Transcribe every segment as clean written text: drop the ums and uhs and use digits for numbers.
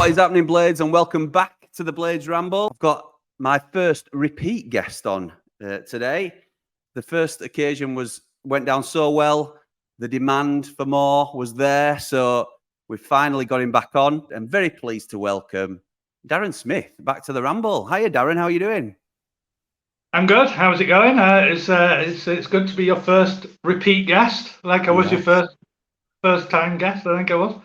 What is happening, Blades? And welcome back to the Blades Ramble. I've got my first repeat guest on today. The first occasion went down so well. The demand for more was there. So we finally got him back on. I'm very pleased to welcome Darren Smith back to the Ramble. Hiya, Darren. How are you doing? I'm good. How's it going? It's good to be your first repeat guest. Like I was your first time guest, I think I was.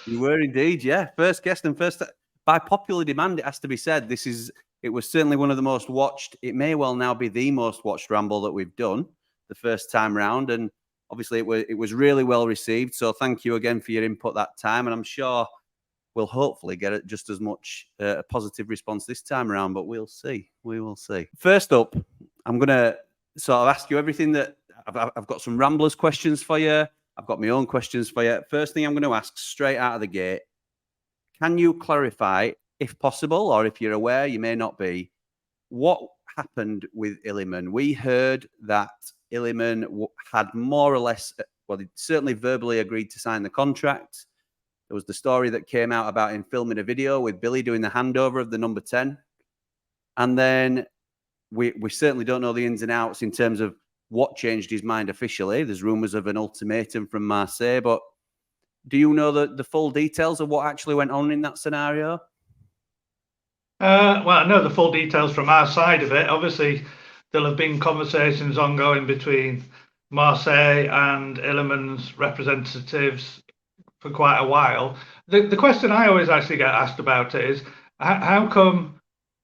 You were indeed, yeah. First guest and first by popular demand, it has to be said. It was certainly one of the most watched. It may well now be the most watched Ramble that we've done the first time round, and obviously it was really well received. So thank you again for your input that time, and I'm sure we'll hopefully get it just as much a positive response this time around. But we'll see. We will see. First up, I'm gonna sort of ask you everything that I've got some Ramblers questions for you. I've got my own questions for you. First thing I'm going to ask straight out of the gate, can you clarify, if possible, or if you're aware, you may not be, what happened with Illiman? We heard that Illiman had more or less, well, he certainly verbally agreed to sign the contract. There was the story that came out about him filming a video with Billy doing the handover of the number 10. And then we certainly don't know the ins and outs in terms of what changed his mind officially. There's rumours of an ultimatum from Marseille, but do you know the full details of what actually went on in that scenario? Well, I know the full details from our side of it. Obviously, there'll have been conversations ongoing between Marseille and Illiman's representatives for quite a while. The question I always actually get asked about it is, how come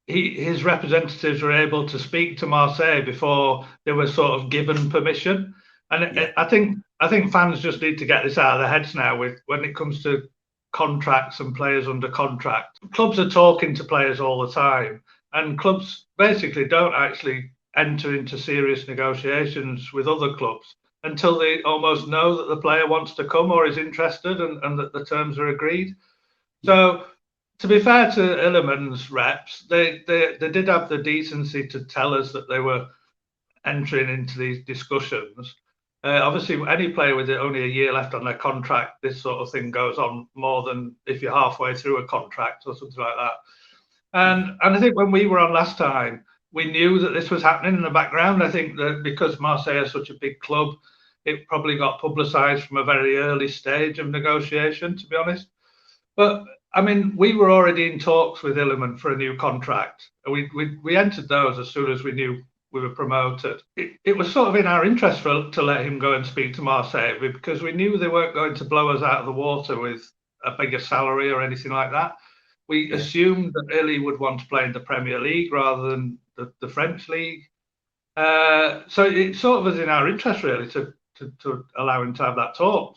his representatives were able to speak to Marseille before they were sort of given permission? And I think fans just need to get this out of their heads now. When it comes to contracts and players under contract, clubs are talking to players all the time, and clubs basically don't actually enter into serious negotiations with other clubs until they almost know that the player wants to come or is interested and that the terms are agreed. So, to be fair to Illiman's reps, they did have the decency to tell us that they were entering into these discussions. Obviously, any player with only a year left on their contract, this sort of thing goes on more than if you're halfway through a contract or something like that. And I think when we were on last time, we knew that this was happening in the background. I think that because Marseille is such a big club, it probably got publicised from a very early stage of negotiation, to be honest. But I mean, we were already in talks with Illiman for a new contract. We entered those as soon as we knew we were promoted. It was sort of in our interest to let him go and speak to Marseille, because we knew they weren't going to blow us out of the water with a bigger salary or anything like that. We assumed that Illy would want to play in the Premier League rather than the French league. So it sort of was in our interest, really, to allow him to have that talk.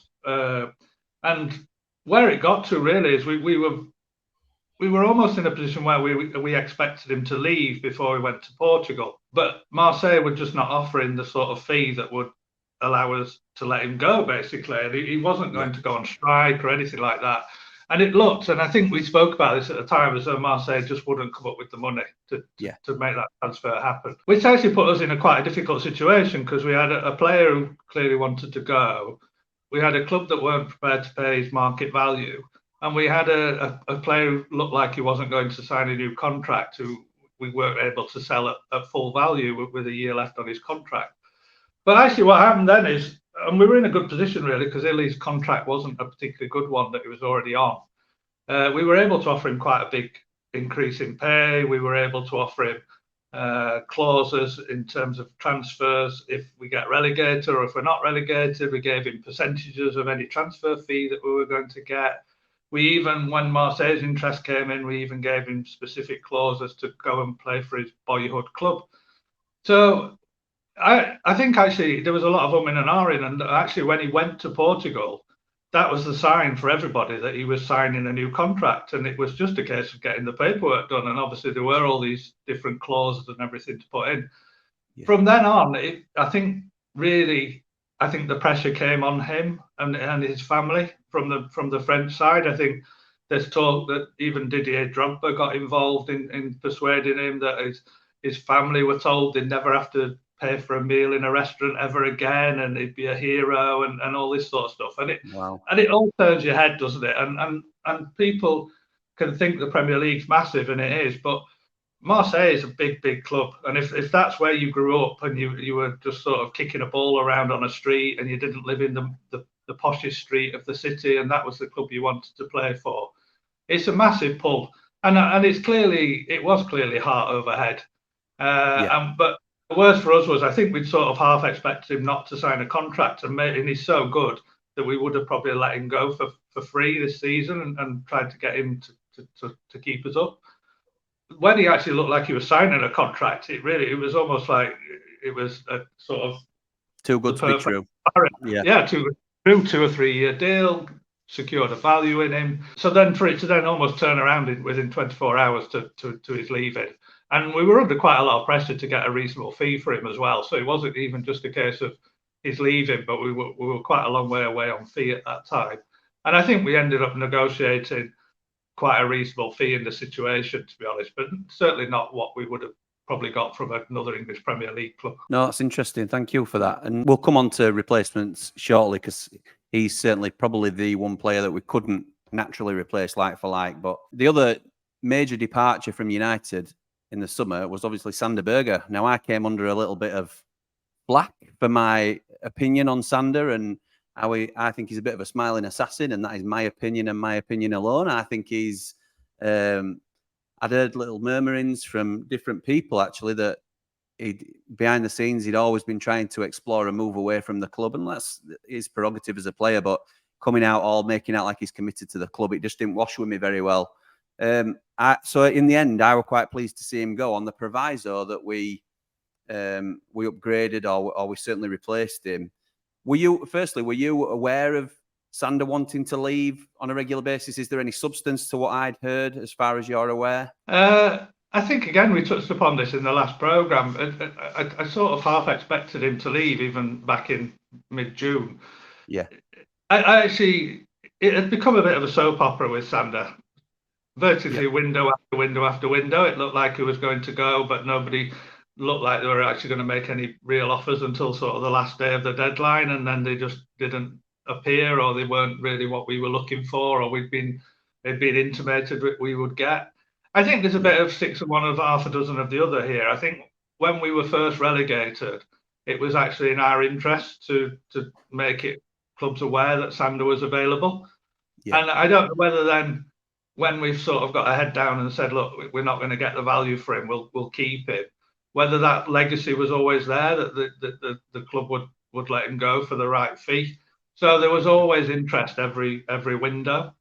And where it got to, really, is we were almost in a position where we expected him to leave before he went to Portugal. But Marseille were just not offering the sort of fee that would allow us to let him go, basically. And he wasn't going to go on strike or anything like that. And it looked, and I think we spoke about this at the time, as though Marseille just wouldn't come up with the money to make that transfer happen, which actually put us in quite a difficult situation, because we had a player who clearly wanted to go. We had a club that weren't prepared to pay his market value. And we had a player who looked like he wasn't going to sign a new contract, who we weren't able to sell at full value with a year left on his contract. But actually what happened then is, and we were in a good position, really, because Illy's contract wasn't a particularly good one that he was already on. We were able to offer him quite a big increase in pay. We were able to offer him clauses in terms of transfers if we get relegated, or if we're not relegated. We gave him percentages of any transfer fee that we were going to get. We even, when Marseille's interest came in, we even gave him specific clauses to go and play for his boyhood club. So I think actually there was a lot of umming and ahhing, and actually when he went to Portugal, that was the sign for everybody that he was signing a new contract, and it was just a case of getting the paperwork done. And obviously there were all these different clauses and everything to put in. From then on, I think the pressure came on him and his family from the French side. I think there's talk that even Didier Drogba got involved in persuading him that his family were told they'd never have to pay for a meal in a restaurant ever again, and he'd be a hero and all this sort of stuff. And it all turns your head, doesn't it? And people, can think the Premier League's massive, and it is, but Marseille is a big, big club. And if that's where you grew up and you were just sort of kicking a ball around on a street and you didn't live in the poshest street of the city and that was the club you wanted to play for, it's a massive pull. And it was clearly heart over head. But the worst for us was I think we'd sort of half expected him not to sign a contract, and he's so good that we would have probably let him go for free this season and tried to get him to keep us up. When he actually looked like he was signing a contract, it was almost like it was a sort of too good to be true. Yeah, too true. 2 or 3 year deal, secured a value in him. So then for it to then almost turn around within 24 hours to his leaving. And we were under quite a lot of pressure to get a reasonable fee for him as well. So it wasn't even just a case of his leaving, but we were quite a long way away on fee at that time. And I think we ended up negotiating quite a reasonable fee in the situation, to be honest, but certainly not what we would have probably got from another English Premier League club. No, that's interesting. Thank you for that. And we'll come on to replacements shortly because he's certainly probably the one player that we couldn't naturally replace like for like. But the other major departure from United in the summer was obviously Sander Berge. Now, I came under a little bit of flack for my opinion on Sander, and I think he's a bit of a smiling assassin, and that is my opinion and my opinion alone. I think he's, I'd heard little murmurings from different people actually that behind the scenes he'd always been trying to explore a move away from the club, and that's his prerogative as a player. But coming out making out like he's committed to the club, it just didn't wash with me very well. So in the end, I was quite pleased to see him go on the proviso that we upgraded or we certainly replaced him. Were you aware of Sander wanting to leave on a regular basis? Is there any substance to what I'd heard as far as you're aware? I think, again, we touched upon this in the last programme. I sort of half expected him to leave even back in mid-June. Yeah. It had become a bit of a soap opera with Sander. Virtually window after window after window. It looked like he was going to go, but nobody looked like they were actually going to make any real offers until sort of the last day of the deadline, and then they just didn't appear, or they weren't really what we were looking for, or they'd been intimated that we would get. I think there's a bit of 6 of one of half a dozen of the other here. I think when we were first relegated, it was actually in our interest to make it clubs aware that Sander was available. Yeah. And I don't know whether then when we've sort of got our head down and said, look, we're not going to get the value for him, we'll keep him, whether that legacy was always there, that the club would let him go for the right fee. So there was always interest every window.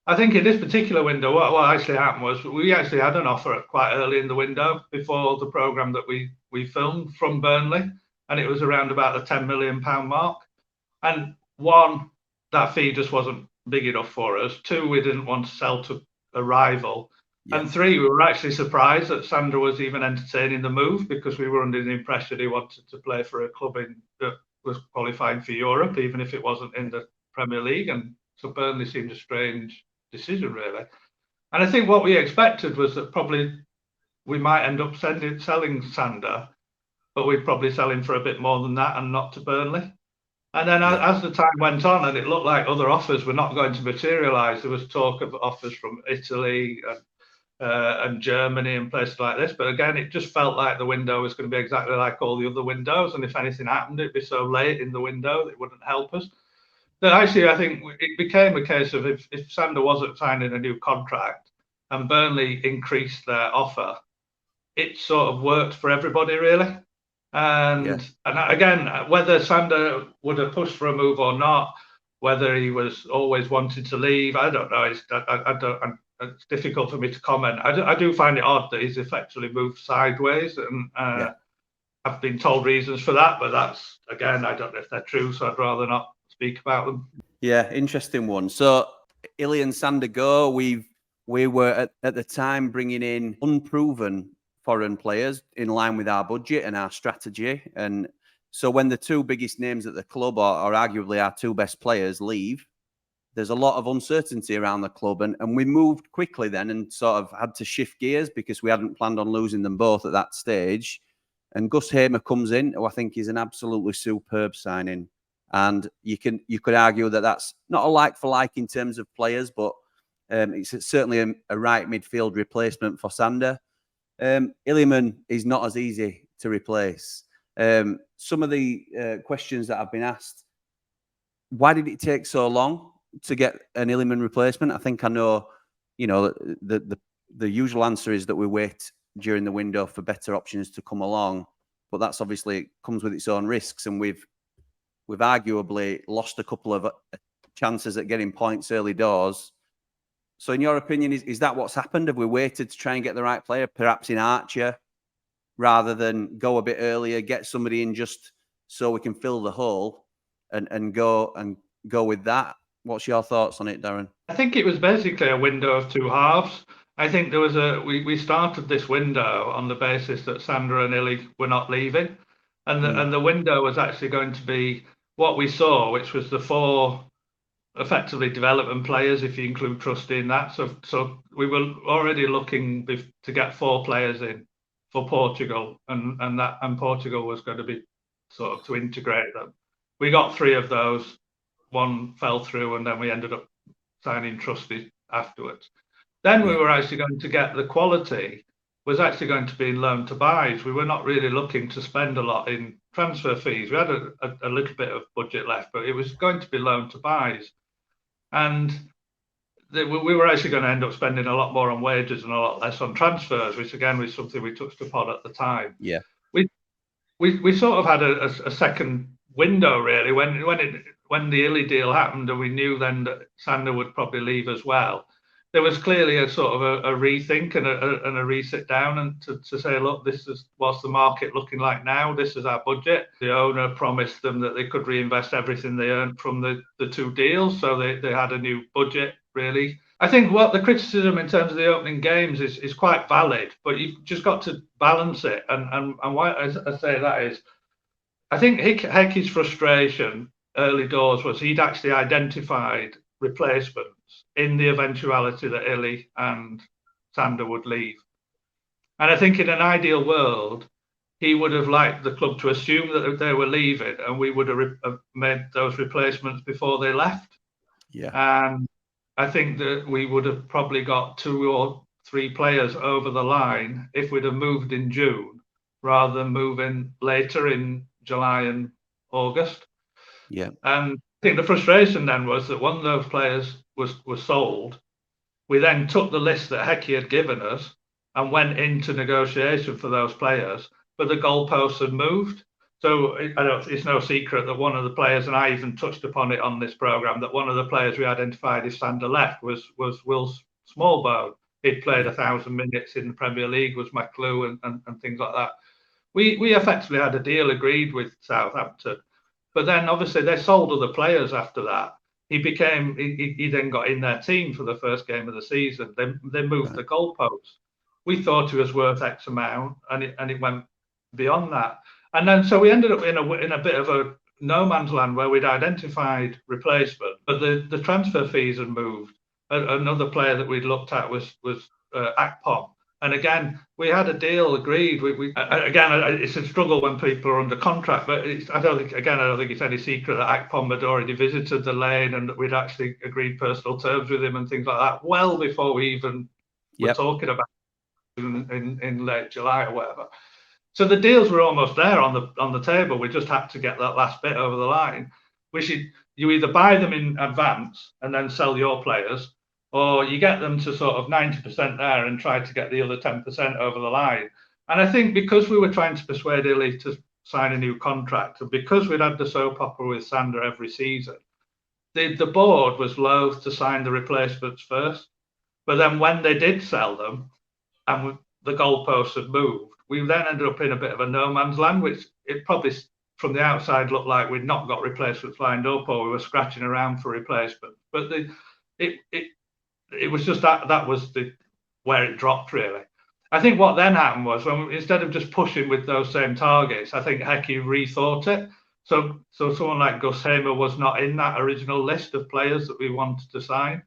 I think in this particular window, what actually happened was we actually had an offer quite early in the window before the programme that we filmed from Burnley, and it was around about the £10 million mark. And 1, that fee just wasn't big enough for us. 2, we didn't want to sell to a rival. Yeah. And 3, we were actually surprised that Sander was even entertaining the move, because we were under the impression he wanted to play for a club that was qualifying for Europe, even if it wasn't in the Premier League. And so Burnley seemed a strange decision, really. And I think what we expected was that probably we might end up selling Sander, but we'd probably sell him for a bit more than that and not to Burnley. And then as the time went on and it looked like other offers were not going to materialise, there was talk of offers from Italy and Germany and places like this. But again, it just felt like the window was going to be exactly like all the other windows. And if anything happened, it'd be so late in the window that it wouldn't help us. But actually, I think it became a case of if Sander wasn't signing a new contract and Burnley increased their offer, it sort of worked for everybody, really. And again, whether Sander would have pushed for a move or not, whether he was always wanting to leave, I don't know. It's difficult for me to comment. I do find it odd that he's effectively moved sideways, and I've been told reasons for that, but that's, again, I don't know if they're true, so I'd rather not speak about them. Yeah, interesting one. So Illiman Sander go. We were at the time bringing in unproven foreign players in line with our budget and our strategy. And so when the 2 biggest names at the club, or arguably our 2 best players, leave, there's a lot of uncertainty around the club. And we moved quickly then and sort of had to shift gears because we hadn't planned on losing them both at that stage. And Gus Hamer comes in, who I think is an absolutely superb signing. And you could argue that that's not a like for like in terms of players, but It's certainly a right midfield replacement for Sander. Illiman is not as easy to replace. Some of the questions that have been asked, why did it take so long to get an Illiman replacement? I think I know, the usual answer is that we wait during the window for better options to come along, but that's obviously comes with its own risks, and we've arguably lost a couple of chances at getting points early doors. So in your opinion, is that what's happened? Have we waited to try and get the right player, perhaps in Archer, rather than go a bit earlier, get somebody in just so we can fill the hole and go with that? What's your thoughts on it, Darren? I think it was basically a window of two halves. I think there was we started this window on the basis that Sander and Illy were not leaving. And the window was actually going to be what we saw, which was the 4 effectively development players, if you include Trusty in that. So we were already looking to get 4 players in for Portugal, and Portugal was going to be sort of to integrate them. We got 3 of those. 1 fell through, and then we ended up signing Trusty afterwards. Then we were actually going to get the quality was actually going to be in loan to buys. We were not really looking to spend a lot in transfer fees. We had a little bit of budget left, but it was going to be loan to buys. And we were actually going to end up spending a lot more on wages and a lot less on transfers, which again was something we touched upon at the time. Yeah, we sort of had a second window really when the Illy deal happened, and we knew then that Sander would probably leave as well. There was clearly a sort of a rethink and a re-sit down, and to say, look, this is what's the market looking like now. This is our budget. The owner promised them that they could reinvest everything they earned from the 2 deals, so they had a new budget really. I think what the criticism in terms of the opening games is quite valid, but you've just got to balance it. And why I say that is, I think Heikki's frustration early doors was he'd actually identified replacements in the eventuality that Illy and Sander would leave. And I think in an ideal world, he would have liked the club to assume that they were leaving, and we would have made those replacements before they left. Yeah. And I think that we would have probably got 2 or 3 players over the line if we'd have moved in June rather than moving later in July and August. Yeah. And I think the frustration then was that one of those players was sold. We then took the list that Heikki had given us and went into negotiation for those players, but the goalposts had moved. So it's no secret that one of the players, and I even touched upon it on this programme, that one of the players we identified if Sander left was Will Smallbone. He'd played 1,000 minutes in the Premier League, was my clue, and things like that. We effectively had a deal agreed with Southampton. But then obviously they sold other players after that. He then got in their team for the first game of the season. They moved the goalposts. We thought he was worth X amount, and it went beyond that. And then so we ended up in a bit of a no man's land where we'd identified replacement, but the transfer fees had moved. Another player that we'd looked at was Akpom. And again, we had a deal agreed. Again, it's a struggle when people are under contract, but I don't think it's any secret that Akpom had already visited the lane and that we'd actually agreed personal terms with him and things like that well before we even were talking about it in late July or whatever. So the deals were almost there on the table. We just had to get that last bit over the line. You either buy them in advance and then sell your players, or you get them to sort of 90% there and try to get the other 10% over the line. And I think because we were trying to persuade Illy to sign a new contract, and because we'd had the soap opera with Sander every season, the board was loath to sign the replacements first. But then when they did sell them and the goalposts had moved, we then ended up in a bit of a no man's land, which it probably from the outside looked like we'd not got replacements lined up, or we were scratching around for replacement. But it was just that was where it dropped really. I think what then happened was when instead of just pushing with those same targets, I think Heikki rethought it. So someone like Gus Hamer was not in that original list of players that we wanted to sign.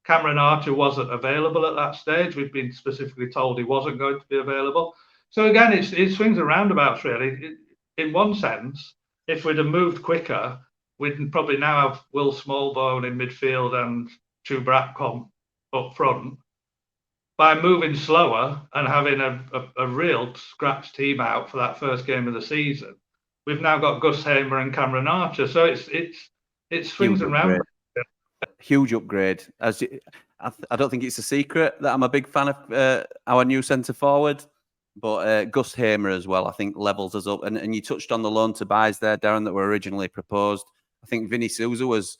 Cameron Archer wasn't available at that stage. We'd been specifically told he wasn't going to be available. So again, it swings and roundabouts really. In one sense, if we'd have moved quicker, we'd probably now have Will Smallbone in midfield and Chuba Akpom up front, by moving slower and having a real scratch team out for that first game of the season, we've now got Gus Hamer and Cameron Archer. So it's swings and roundabouts. Huge upgrade. I don't think it's a secret that I'm a big fan of our new centre forward, but Gus Hamer as well, I think, levels us up. And you touched on the loan to buys there, Darren, that were originally proposed. I think Vinny Souza was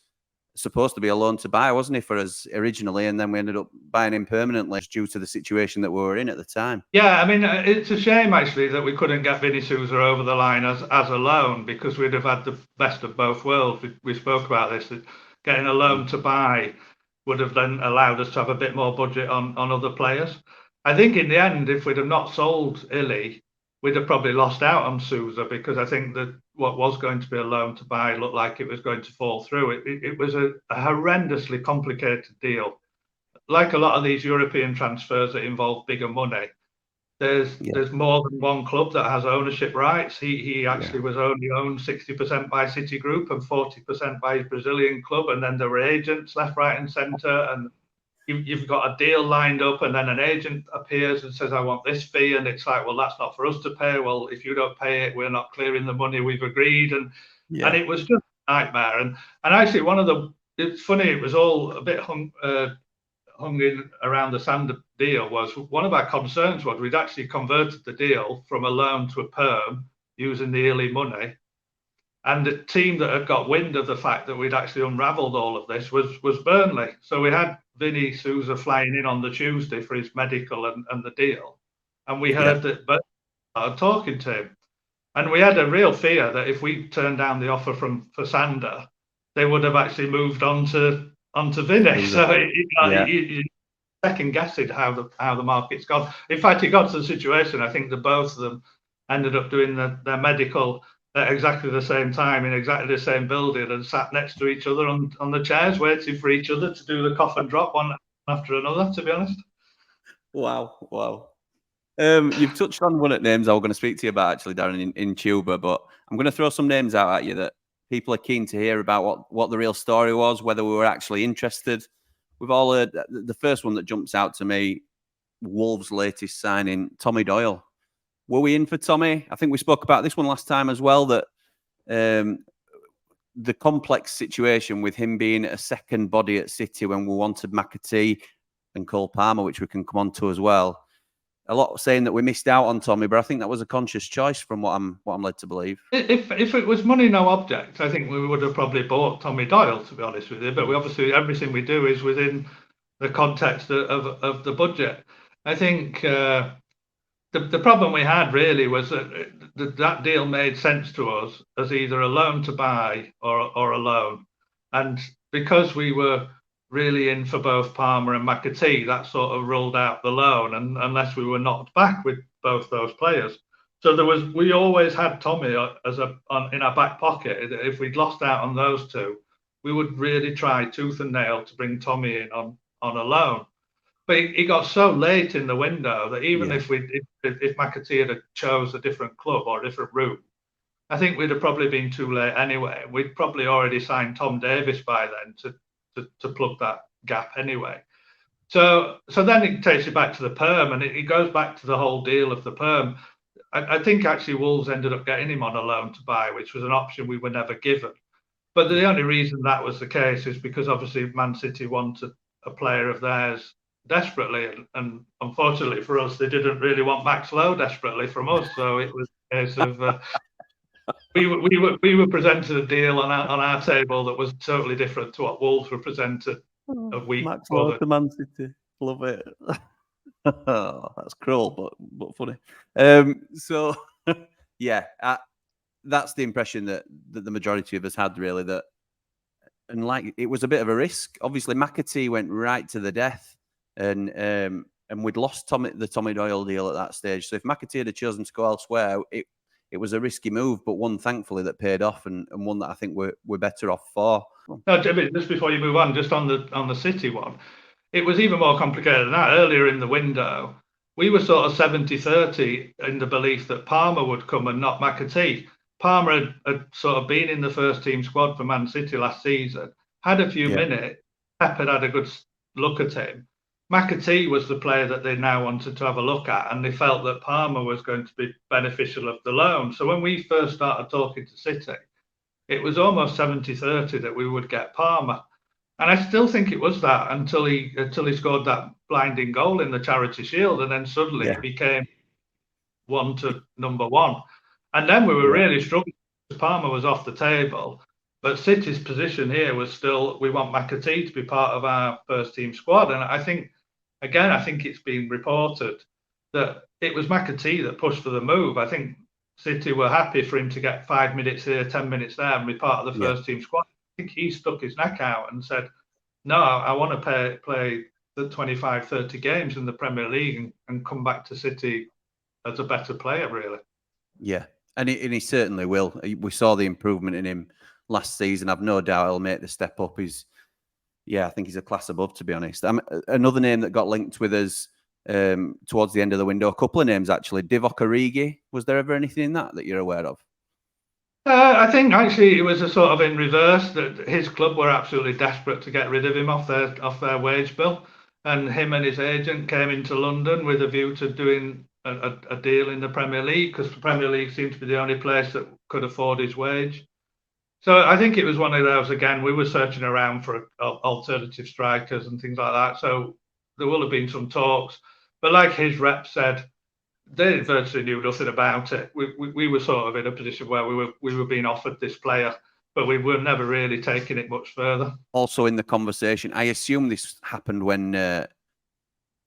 supposed to be a loan to buy, wasn't he, for us originally? And then we ended up buying him permanently due to the situation that we were in at the time. Yeah, I mean, it's a shame actually that we couldn't get Vinny Souza over the line as a loan, because we'd have had the best of both worlds. We spoke about this, that getting a loan to buy would have then allowed us to have a bit more budget on other players. I think in the end, if we'd have not sold Illy, we'd have probably lost out on Souza, because I think that what was going to be a loan to buy looked like it was going to fall through. It was a horrendously complicated deal. Like a lot of these European transfers that involve bigger money, there's more than one club that has ownership rights. He actually was only owned 60% by Citigroup and 40% by his Brazilian club, and then there were agents left, right, and centre, and you've got a deal lined up, and then an agent appears and says, I want this fee, and it's like, well, that's not for us to pay. Well, if you don't pay it, we're not clearing the money we've agreed. And it was just a nightmare. And actually it's funny, it was all a bit hung in around the Sander deal. Was one of our concerns was we'd actually converted the deal from a loan to a perm using the Illy money. And the team that had got wind of the fact that we'd actually unravelled all of this was Burnley. So we had Vinny Souza flying in on the Tuesday for his medical and the deal. And we heard that Burnley started talking to him. And we had a real fear that if we turned down the offer for Sander, they would have actually moved on to Vinny. So you second guessing how the market's gone. In fact, it got to the situation, I think that both of them ended up doing their medical at exactly the same time in exactly the same building, and sat next to each other on the chairs, waiting for each other to do the cough and drop one after another, to be honest. Wow. You've touched on one of the names I was going to speak to you about, actually, Darren, in Tuba, but I'm going to throw some names out at you that people are keen to hear about what the real story was, whether we were actually interested. We've all heard the first one that jumps out to me, Wolves' latest signing, Tommy Doyle. Were we in for Tommy? I think we spoke about this one last time as well, that the complex situation with him being a second body at City when we wanted McAtee and Cole Palmer, which we can come on to as well. A lot saying that we missed out on Tommy, but I think that was a conscious choice from what I'm led to believe. If it was money no object, I think we would have probably bought Tommy Doyle, to be honest with you. But we obviously, everything we do is within the context of the budget. I think the problem we had really was that deal made sense to us as either a loan to buy or a loan. And because we were really in for both Palmer and McAtee, that sort of ruled out the loan, and unless we were knocked back with both those players. So we always had Tommy in our back pocket. If we'd lost out on those two, we would really try tooth and nail to bring Tommy in on a loan. But he got so late in the window that even if McAtee had chose a different club or a different route, I think we'd have probably been too late anyway. We'd probably already signed Tom Davis by then to plug that gap anyway. So then it takes you back to the perm, and it goes back to the whole deal of the perm. I think actually Wolves ended up getting him on a loan to buy, which was an option we were never given. But the only reason that was the case is because obviously Man City wanted a player of theirs desperately, and unfortunately for us, they didn't really want Max Lowe desperately from us. So it was a case of we were presented a deal on our table that was totally different to what Wolves were presented a week Max before. Lowe to Man City, love it. That's cruel, but funny. So that's the impression that the majority of us had, really. That, and like, it was a bit of a risk. Obviously, McAtee went right to the death, and we'd lost the Tommy Doyle deal at that stage. So if McAtee had chosen to go elsewhere, it was a risky move, but one, thankfully, that paid off, and one that I think we're better off for. No, Jimmy, just before you move on, just on the City one, it was even more complicated than that. Earlier in the window, we were sort of 70-30 in the belief that Palmer would come and not McAtee. Palmer had sort of been in the first team squad for Man City last season, had a few minutes. Pep had a good look at him, McAtee was the player that they now wanted to have a look at, and they felt that Palmer was going to be beneficial of the loan. So when we first started talking to City, it was almost 70-30 that we would get Palmer. And I still think it was that until he scored that blinding goal in the Charity Shield, and then suddenly it became 1 to number 1. And then we were really struggling. Palmer was off the table. But City's position here was still, we want McAtee to be part of our first team squad. And I think it's been reported that it was McAtee that pushed for the move. I think City were happy for him to get 5 minutes here, 10 minutes there, and be part of the first team squad. I think he stuck his neck out and said, no, I want to play the 25, 30 games in the Premier League and come back to City as a better player, really. Yeah, and he certainly will. We saw the improvement in him last season. I've no doubt he'll make the step up. I think he's a class above, to be honest. Another name that got linked with us towards the end of the window, a couple of names actually. Divock Origi, was there ever anything in that you're aware of? I think actually it was a sort of in reverse, that his club were absolutely desperate to get rid of him off their wage bill, and him and his agent came into London with a view to doing a deal in the Premier League, because the Premier League seemed to be the only place that could afford his wage. So I think it was one of those, again, we were searching around for alternative strikers and things like that. So there will have been some talks. But like his rep said, they virtually knew nothing about it. We were sort of in a position where we were being offered this player, but we were never really taking it much further. Also in the conversation, I assume this happened when,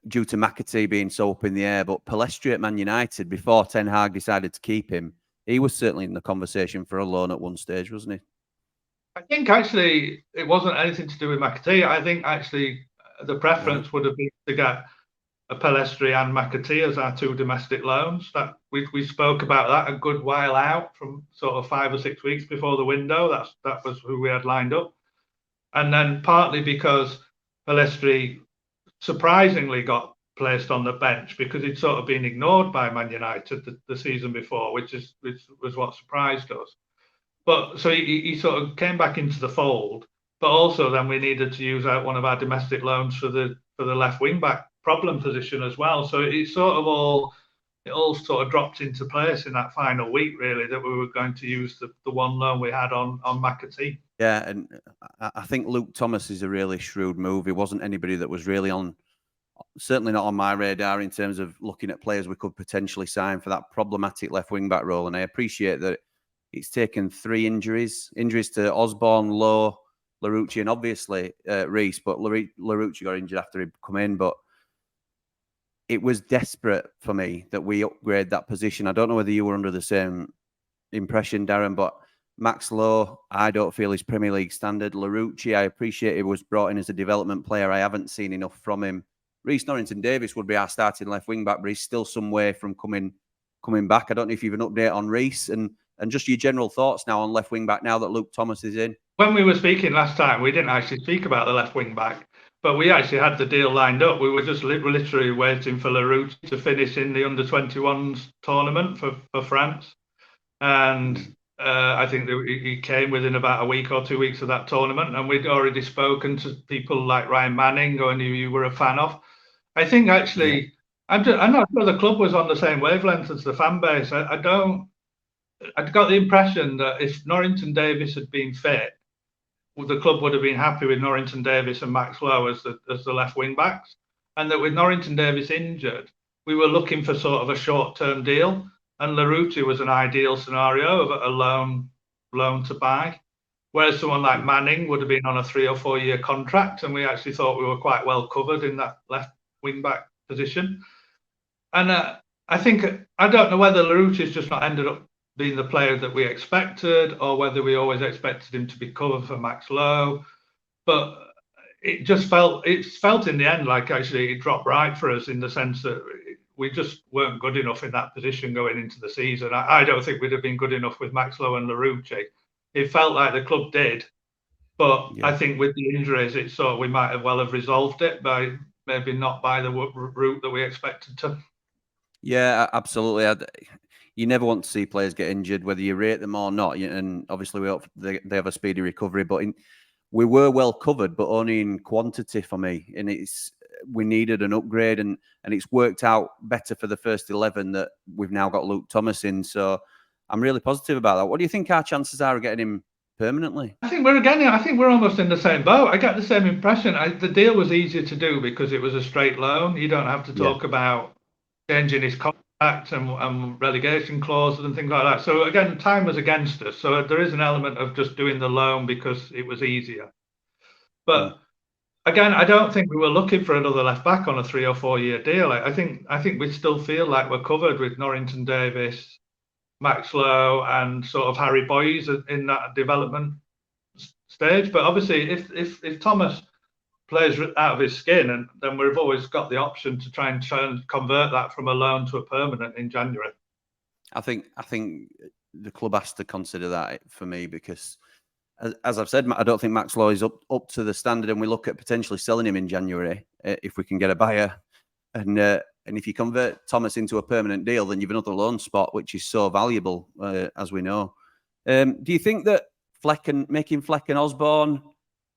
due to McAtee being so up in the air, but Pellistri at Man United, before Ten Hag decided to keep him, he was certainly in the conversation for a loan at one stage, wasn't he? I think actually it wasn't anything to do with McAtee. I think actually the preference would have been to get a Pellistri and McAtee as our 2 domestic loans. That we spoke about that a good while out, from sort of 5 or 6 weeks before the window. That was who we had lined up. And then partly because Pellistri surprisingly got placed on the bench because he'd sort of been ignored by Man United the season before, which was what surprised us. But so he sort of came back into the fold. But also then we needed to use out one of our domestic loans for the left wing back problem position as well. So it all sort of dropped into place in that final week, really, that we were going to use the one loan we had on McAtee. Yeah, and I think Luke Thomas is a really shrewd move. He wasn't anybody that was really certainly not on my radar in terms of looking at players we could potentially sign for that problematic left wing back role. And I appreciate that it's taken 3 injuries to Osborne, Lowe, Larouci, and obviously Reece. But Larouci got injured after he'd come in. But it was desperate for me that we upgrade that position. I don't know whether you were under the same impression, Darren, but Max Lowe, I don't feel is Premier League standard. Larouci, I appreciate he was brought in as a development player. I haven't seen enough from him. Reece Norrington-Davies would be our starting left wing back, but he's still some way from coming back. I don't know if you've an update on Reece and just your general thoughts now on left wing back now that Luke Thomas is in. When we were speaking last time, we didn't actually speak about the left wing back, but we actually had the deal lined up. We were just literally waiting for Larouci to finish in the under-21s tournament for France. And I think that he came within about a week or 2 weeks of that tournament, and we'd already spoken to people like Ryan Manning, who you were a fan of. I think actually, I'm not sure the club was on the same wavelength as the fan base. I got the impression that if Norrington-Davies had been fit, the club would have been happy with Norrington-Davies and Max Lowe as the left wing backs, and that with Norrington-Davies injured, we were looking for sort of a short-term deal, and Larouci was an ideal scenario of a loan to buy, whereas someone like Manning would have been on a 3 or 4 year contract, and we actually thought we were quite well covered in that left wing back position. And I don't know whether Larouci's just not ended up being the player that we expected, or whether we always expected him to be covered for Max Lowe. But it felt in the end like actually it dropped right for us, in the sense that we just weren't good enough in that position going into the season. I don't think we'd have been good enough with Max Lowe and Larouci. It felt like the club did, but I think with the injuries, we might have resolved it by maybe not by the route that we expected to. Yeah, absolutely. You never want to see players get injured, whether you rate them or not. And obviously, we hope they have a speedy recovery. But we were well covered, but only in quantity for me. And it's we needed an upgrade, and it's worked out better for the first 11 that we've now got Luke Thomas in. So I'm really positive about that. What do you think our chances are of getting him permanently? I think we're almost in the same boat. I get the same impression. The deal was easier to do because it was a straight loan. You don't have to talk about changing his contract and relegation clauses and things like that. So again, time was against us. So there is an element of just doing the loan because it was easier. But again, I don't think we were looking for another left back on a 3 or 4 year deal. I think we still feel like we're covered with Norrington Davis, Max Lowe, and sort of Harry Boyes in that development stage. But obviously, if Thomas plays out of his skin, and then we've always got the option to try and convert that from a loan to a permanent in January. I think the club has to consider that for me, because as I've said, I don't think Max Lowe is up to the standard, and we look at potentially selling him in January if we can get a buyer. And if you convert Thomas into a permanent deal, then you've another loan spot, which is so valuable, as we know. Do you think that making Fleck and Osborne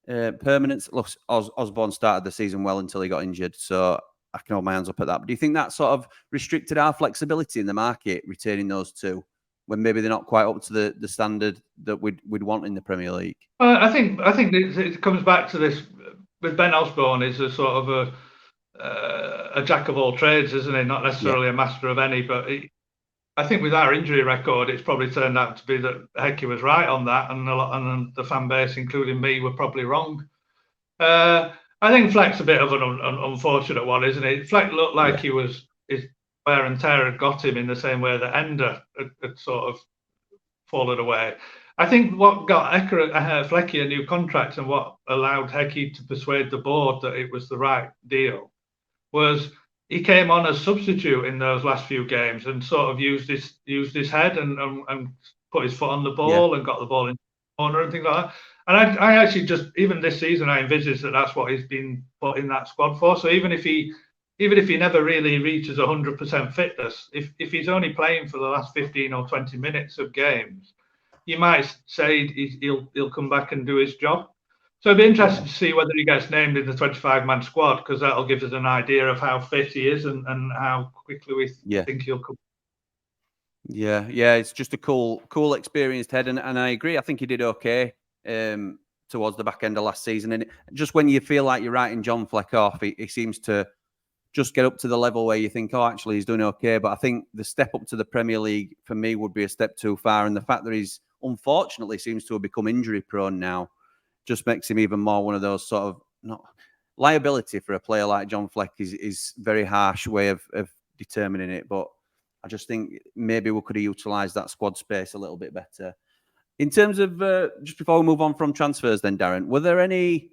permanent? Look, Osborne started the season well until he got injured, so I can hold my hands up at that. But do you think that sort of restricted our flexibility in the market, retaining those two, when maybe they're not quite up to the standard that we'd want in the Premier League? I think it comes back to this with Ben Osborne is a sort of a jack of all trades, isn't he? Not necessarily a master of any, but I think with our injury record, it's probably turned out to be that Hecky was right on that, and the fan base, including me, were probably wrong. I think Fleck's a bit of an unfortunate one, isn't he? Fleck looked like his wear and tear had got him in the same way that Ender had sort of fallen away. I think what got Flecky a new contract and what allowed Hecky to persuade the board that it was the right deal was he came on as substitute in those last few games and sort of used his head and put his foot on the ball and got the ball in the corner and things like that. And I actually just, even this season, I envisage that that's what he's been put in that squad for. So even if he never really reaches 100% fitness, if he's only playing for the last 15 or 20 minutes of games, you might say he'll come back and do his job. So it'd be interesting to see whether he gets named in the 25-man squad, because that'll give us an idea of how fit he is and how quickly we think he'll come. Yeah, it's just a cool, experienced head, and I agree. I think he did okay towards the back end of last season. And just when you feel like you're writing John Fleck off, he seems to just get up to the level where you think, oh, actually, he's doing okay. But I think the step up to the Premier League for me would be a step too far. And the fact that he's unfortunately seems to have become injury prone now just makes him even more one of those sort of not liability for a player like John Fleck is very harsh way of determining it. But I just think maybe we could have utilised that squad space a little bit better. In terms of, just before we move on from transfers then, Darren, were there any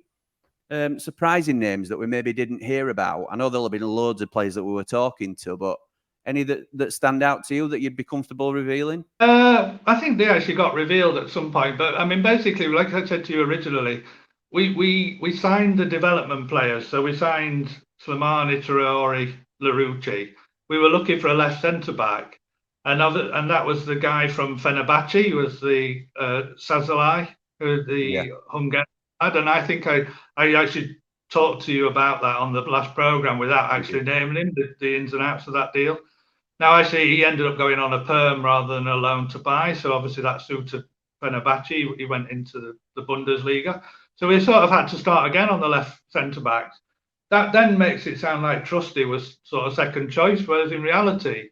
surprising names that we maybe didn't hear about? I know there'll have been loads of players that we were talking to, but any that stand out to you that you'd be comfortable revealing? I think they actually got revealed at some point. But I mean, basically, like I said to you originally, we signed the development players. So we signed Slimani, Traore, Larouci. We were looking for a left centre-back. And that was the guy from Fenerbahce, who was the Sazalai, the Hungarian lad. And I think I actually talked to you about that on the last programme without actually naming him, the ins and outs of that deal. Now, actually, he ended up going on a perm rather than a loan to buy. So obviously that suited Fenerbahce. He went into the Bundesliga. So we sort of had to start again on the left centre-backs. That then makes it sound like Trusty was sort of second choice, whereas in reality,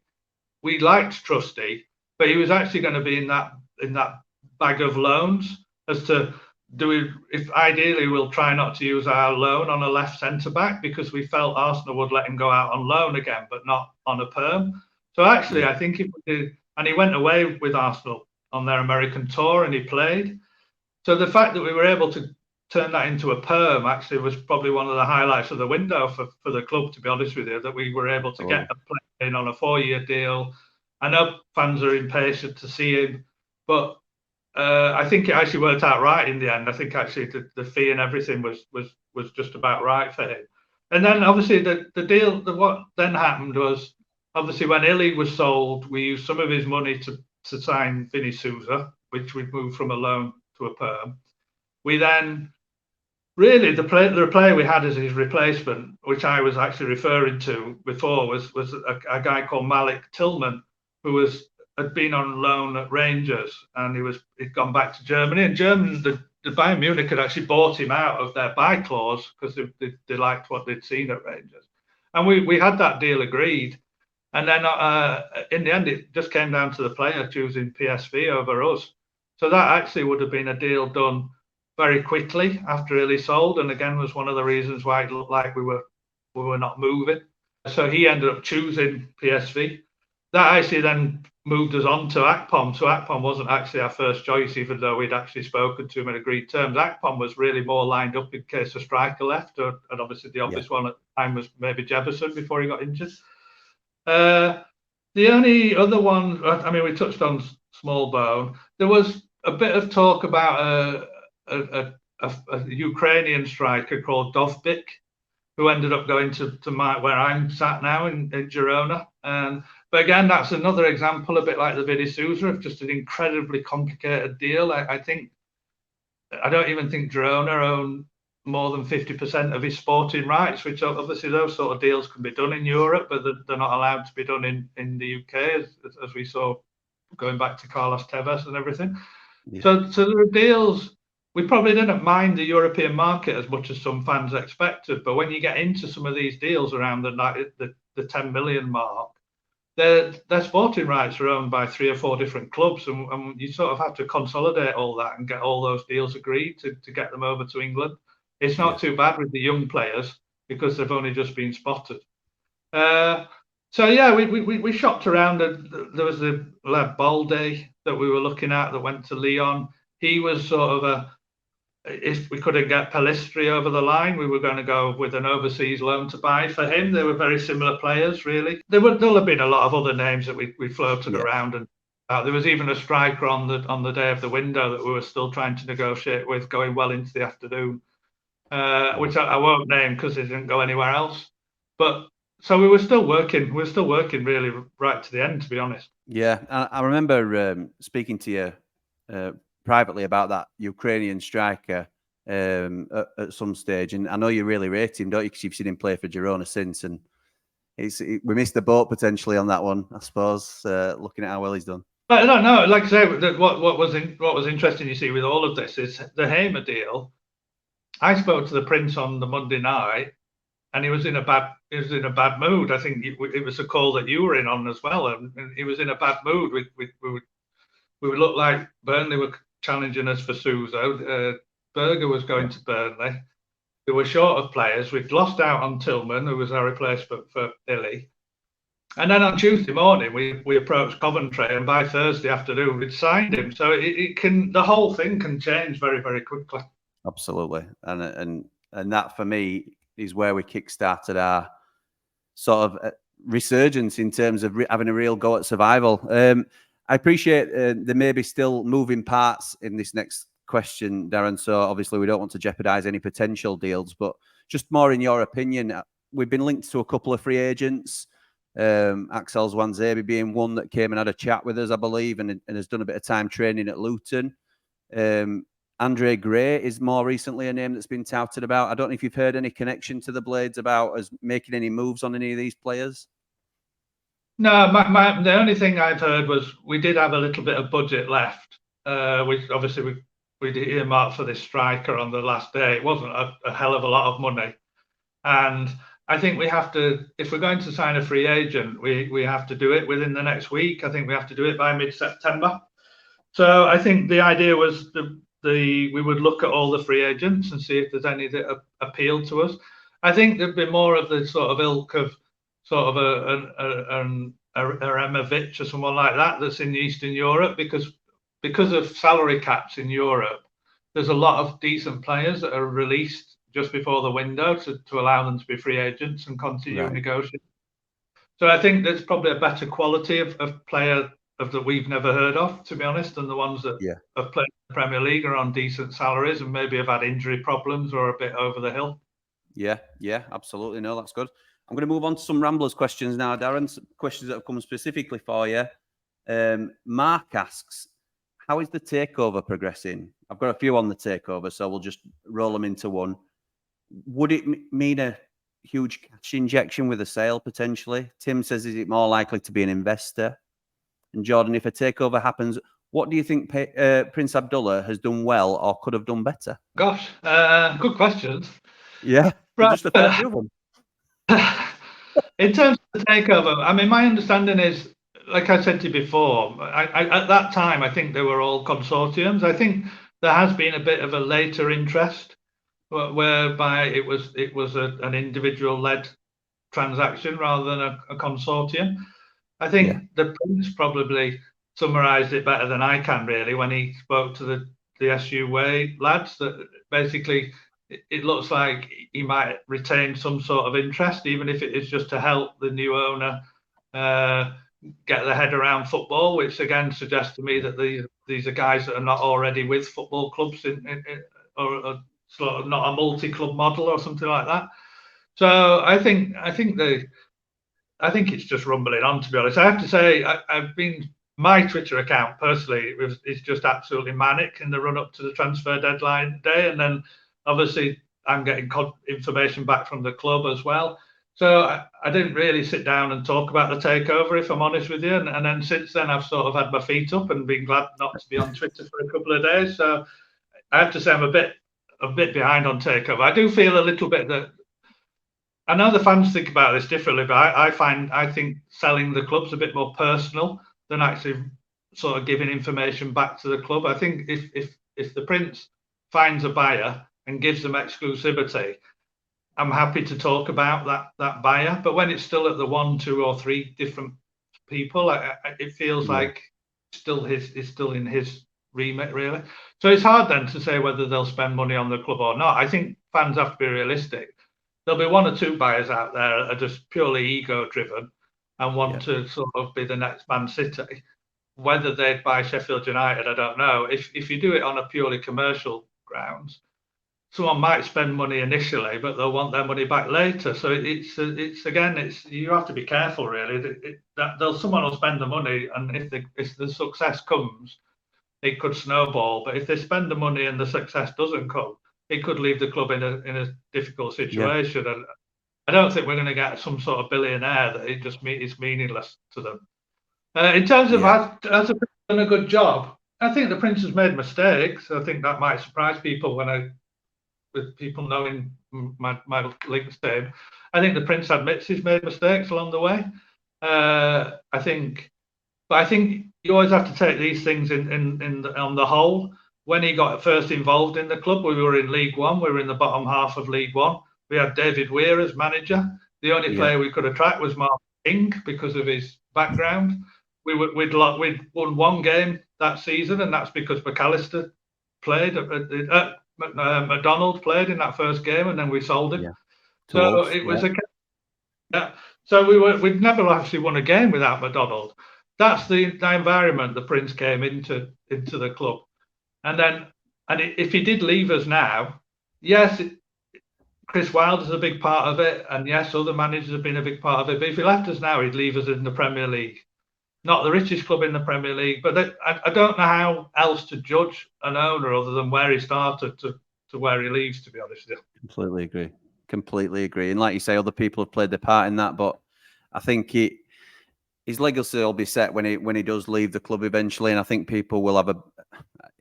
we liked Trusty, but he was actually going to be in that bag of loans as to if ideally we'll try not to use our loan on a left centre-back because we felt Arsenal would let him go out on loan again, but not on a perm. So actually, I think and he went away with Arsenal on their American tour and he played. So the fact that we were able to turn that into a perm actually was probably one of the highlights of the window for the club, to be honest with you, that we were able to get a player in on a 4-year deal. I know fans are impatient to see him, but I think it actually worked out right in the end. I think actually the fee and everything was just about right for him. And then obviously the deal, what then happened was, obviously when Illy was sold, we used some of his money to sign Vinny Souza, which we'd moved from a loan to a perm. We then really, the player we had as his replacement, which I was actually referring to before, was a guy called Malik Tillman, who had been on loan at Rangers, and he'd gone back to Germany. And the Bayern Munich had actually bought him out of their buy clause because they liked what they'd seen at Rangers, and we had that deal agreed. And then in the end, it just came down to the player choosing PSV over us. So that actually would have been a deal done very quickly after Illy sold, and again was one of the reasons why it looked like we were not moving. So he ended up choosing PSV. That actually then moved us on to Akpom. So Akpom wasn't actually our first choice, even though we'd actually spoken to him in agreed terms. Akpom was really more lined up in case a striker left, and obviously the obvious one at the time was maybe Jefferson before he got injured. The only other one, I mean, we touched on Smallbone. There was a bit of talk about a Ukrainian striker called Dovbyk, who ended up going to where I'm sat now in Girona. But again, that's another example, a bit like the Vidi Souza, of just an incredibly complicated deal. I don't even think Girona own more than 50% of his sporting rights, which obviously those sort of deals can be done in Europe, but they're not allowed to be done in the UK, as we saw going back to Carlos Tevez and everything. Yeah. So there are deals. We probably didn't mind the European market as much as some fans expected, but when you get into some of these deals around the 10 million mark, their sporting rights are owned by 3 or 4 different clubs, and you sort of have to consolidate all that and get all those deals agreed to get them over to England. It's not too bad with the young players because they've only just been spotted. So yeah, we shopped around. There was the lad Balde that we were looking at that went to Lyon. He was sort of if we couldn't get Pellistri over the line, we were going to go with an overseas loan to buy for him. They were very similar players, really. There'll have been a lot of other names that we floated around, and there was even a striker on the day of the window that we were still trying to negotiate with, going well into the afternoon, which I won't name because it didn't go anywhere else. But so we were still working. We were still working really right to the end, to be honest. Yeah, I remember speaking to you privately about that Ukrainian striker at some stage, and I know you really rate him, don't you? Because you've seen him play for Girona since, and we missed the boat potentially on that one, I suppose. Looking at how well he's done. But no, like I say, what was interesting, you see, with all of this is the Hamer deal. I spoke to the Prince on the Monday night, and he was in a bad mood. I think it was a call that you were in on as well, and he was in a bad mood. We would look like Burnley were challenging us for Souza. Berge was going to Burnley. We were short of players. We'd lost out on Tillman, who was our replacement for Illy. And then on Tuesday morning, we approached Coventry, and by Thursday afternoon, we'd signed him. So the whole thing can change very, very quickly. Absolutely, and that for me is where we kick-started our sort of resurgence in terms of having a real go at survival. I appreciate there may be still moving parts in this next question, Darren. So obviously we don't want to jeopardize any potential deals, but just more in your opinion, we've been linked to a couple of free agents. Axel Zwanzebe being one that came and had a chat with us, I believe, and has done a bit of time training at Luton. Andre Gray is more recently a name that's been touted about. I don't know if you've heard any connection to the Blades about us making any moves on any of these players. No, the only thing I've heard was we did have a little bit of budget left, which obviously we earmarked for this striker on the last day. It wasn't a hell of a lot of money, and I think we have to, if we're going to sign a free agent, we have to do it within the next week. I think we have to do it by mid-September. So I think the idea was we would look at all the free agents and see if there's any that appeal to us. I think there'd be more of the sort of ilk of sort of a Removic or someone like that that's in Eastern Europe, because of salary caps in Europe, there's a lot of decent players that are released just before the window to allow them to be free agents and continue negotiating. So I think there's probably a better quality of player that we've never heard of, to be honest, than the ones that have played in the Premier League are on decent salaries and maybe have had injury problems or a bit over the hill. Yeah, absolutely. No, that's good. I'm going to move on to some Ramblers questions now, Darren. Some questions that have come specifically for you. Mark asks, how is the Takeover progressing? I've got a few on the Takeover, so we'll just roll them into one. would it mean a huge cash injection with a sale potentially? Tim says, is it more likely to be an investor? And Jordan, if a takeover happens, what do you think Prince Abdullah has done well or could have done better? Gosh, good questions. Yeah, Right. just a fair few of them. In terms of the takeover, I mean, my understanding is, like I said to you before, at that time, I think they were all consortiums. I think there has been a bit of a later interest, whereby it was an individual-led transaction rather than a consortium. I think the Prince probably summarised it better than I can, really, when he spoke to the SU Way lads, that basically it looks like he might retain some sort of interest, even if it is just to help the new owner get their head around football, which again suggests to me that these are guys that are not already with football clubs or sort of not a multi-club model or something like that. So I think it's just rumbling on, to be honest. I have to say, my Twitter account personally is just absolutely manic in the run up to the transfer deadline day, and then obviously I'm getting information back from the club as well. So I didn't really sit down and talk about the takeover, if I'm honest with you. And then since then, I've sort of had my feet up and been glad not to be on Twitter for a couple of days. So I have to say I'm a bit behind on takeover. I do feel a little bit that, I know the fans think about this differently, but I think selling the club's a bit more personal than actually sort of giving information back to the club. I think if the Prince finds a buyer and gives them exclusivity, I'm happy to talk about that buyer. But when it's still at the 1, 2, or 3 different people, it feels like it's still in his remit, really. So it's hard then to say whether they'll spend money on the club or not. I think fans have to be realistic. There'll be 1 or 2 buyers out there that are just purely ego-driven and want to sort of be the next Man City. Whether they'd buy Sheffield United, I don't know. If you do it on a purely commercial grounds, someone might spend money initially, but they'll want their money back later. So it's you have to be careful, really. Someone will spend the money, and if the success comes, it could snowball. But if they spend the money and the success doesn't come, it could leave the club in a difficult situation. And I don't think we're going to get some sort of billionaire that it's meaningless to them. In terms of has the Prince done a good job, I think the Prince has made mistakes. I think that might surprise people with people knowing my links to him. I think the Prince admits he's made mistakes along the way. I think you always have to take these things on the whole. When he got first involved in the club, we were in League One. We were in the bottom half of League One. We had David Weir as manager. The only player we could attract was Mark King because of his background. We'd won 1 game that season, and that's because McAllister played. McDonald played in that first game, and then we sold him. So it was So we'd never actually won a game without McDonald. That's the environment the Prince came into the club. And if he did leave us now, yes, Chris Wilder's a big part of it, and yes, other managers have been a big part of it. But if he left us now, he'd leave us in the Premier League. Not the richest club in the Premier League, but I don't know how else to judge an owner other than where he started to where he leaves, to be honest with you. Completely agree. And like you say, other people have played their part in that, but I think his legacy will be set when he does leave the club eventually. And I think people will have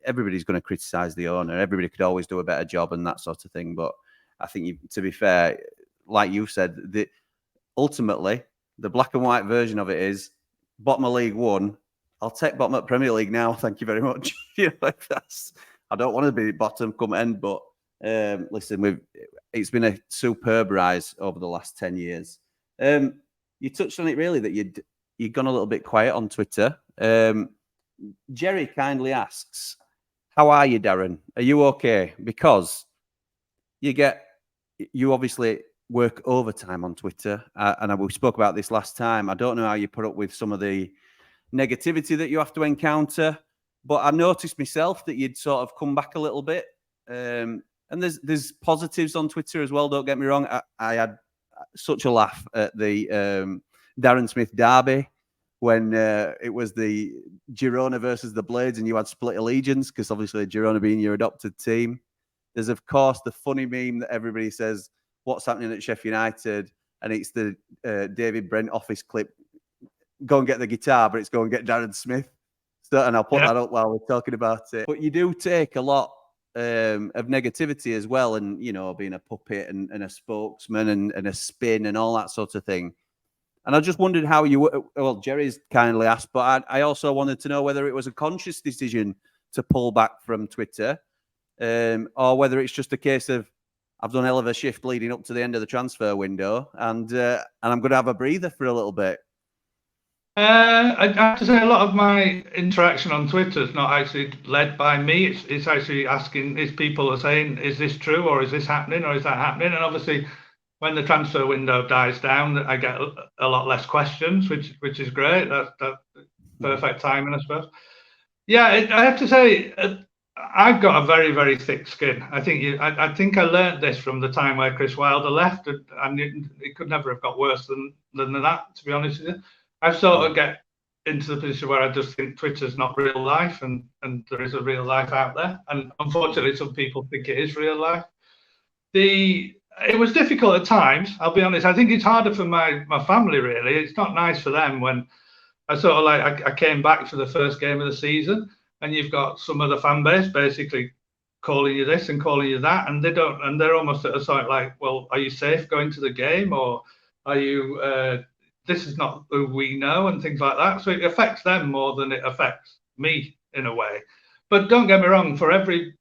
everybody's going to criticise the owner. Everybody could always do a better job and that sort of thing. But I think, to be fair, like you said, ultimately, the black and white version of it is bottom of League One. I'll take bottom of Premier League now. Thank you very much. I don't want to be bottom come end, but listen, it's been a superb rise over the last 10 years. You touched on it really that you'd gone a little bit quiet on Twitter. Jerry kindly asks, how are you, Darren? Are you okay? Because you obviously work overtime on Twitter, and we spoke about this last time. I don't know how you put up with some of the negativity that you have to encounter, but I noticed myself that you'd sort of come back a little bit. And there's positives on Twitter as well. Don't get me wrong. I had such a laugh at the Darren Smith derby when it was the Girona versus the Blades, and you had split allegiance because obviously Girona being your adopted team. There's, of course, the funny meme that everybody says, what's happening at Sheffield United? And it's the David Brent office clip, go and get the guitar, but it's go and get Darren Smith. So, and I'll put that up while we're talking about it. But you do take a lot of negativity as well, and, you know, being a puppet and a spokesman and a spin and all that sort of thing. And I just wondered how you, well, Jerry's kindly asked, but I also wanted to know whether it was a conscious decision to pull back from Twitter, or whether it's just a case of, I've done a hell of a shift leading up to the end of the transfer window, and I'm going to have a breather for a little bit. I have to say, a lot of my interaction on Twitter is not actually led by me. It's actually asking, is people are saying, is this true, or is this happening, or is that happening? And obviously, when the transfer window dies down, I get a lot less questions, which is great. That's perfect timing, I suppose. Yeah, I have to say, I've got a very, very thick skin. I think I learned this from the time where Chris Wilder left, and it could never have got worse than that, to be honest with you. I've sort of get into the position where I just think Twitter's not real life, and there is a real life out there. And unfortunately, some people think it is real life. It was difficult at times, I'll be honest. I think it's harder for my family, really. It's not nice for them when I sort of I came back for the first game of the season, and you've got some of the fan base basically calling you this and calling you that, and they're almost at a sort of like, well, are you safe going to the game, or are you this is not who we know, and things like that. So it affects them more than it affects me in a way. But don't get me wrong, for every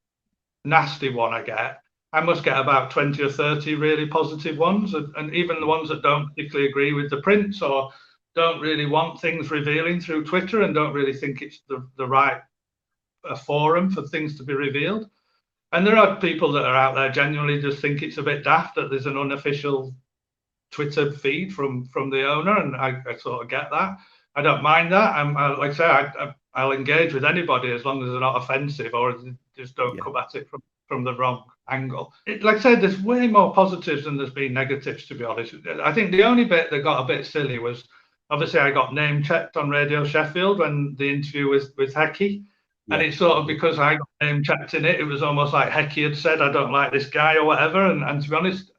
nasty one I get, I must get about 20 or 30 really positive ones, and even the ones that don't particularly agree with the prints, or don't really want things revealing through Twitter, and don't really think it's the right forum for things to be revealed. And there are people that are out there genuinely just think it's a bit daft that there's an unofficial Twitter feed from the owner, and I sort of get that. I don't mind that. Like I say, I'll engage with anybody as long as they're not offensive, or just don't come at it from the wrong angle. Like I said, there's way more positives than there's been negatives, to be honest. I think the only bit that got a bit silly was, obviously, I got name checked on Radio Sheffield when the interview with Hecky. And it's sort of because I got name checked in it, it was almost like Hecky had said, I don't like this guy or whatever. And to be honest,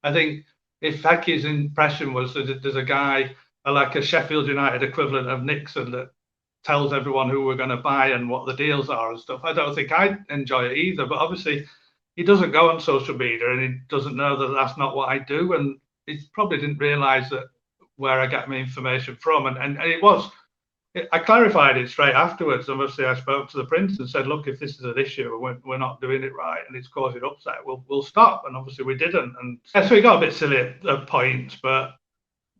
I think if Hecky's impression was that there's a guy, like a Sheffield United equivalent of Nixon, that tells everyone who we're going to buy and what the deals are and stuff, I don't think I'd enjoy it either. But obviously, he doesn't go on social media, and he doesn't know that that's not what I do. And he probably didn't realise that where I get my information from. And it was, I clarified it straight afterwards. Obviously, I spoke to the Prince and said, look, if this is an issue, we're not doing it right, and it's causing upset, we'll stop. And obviously we didn't. And so we got a bit silly at points, but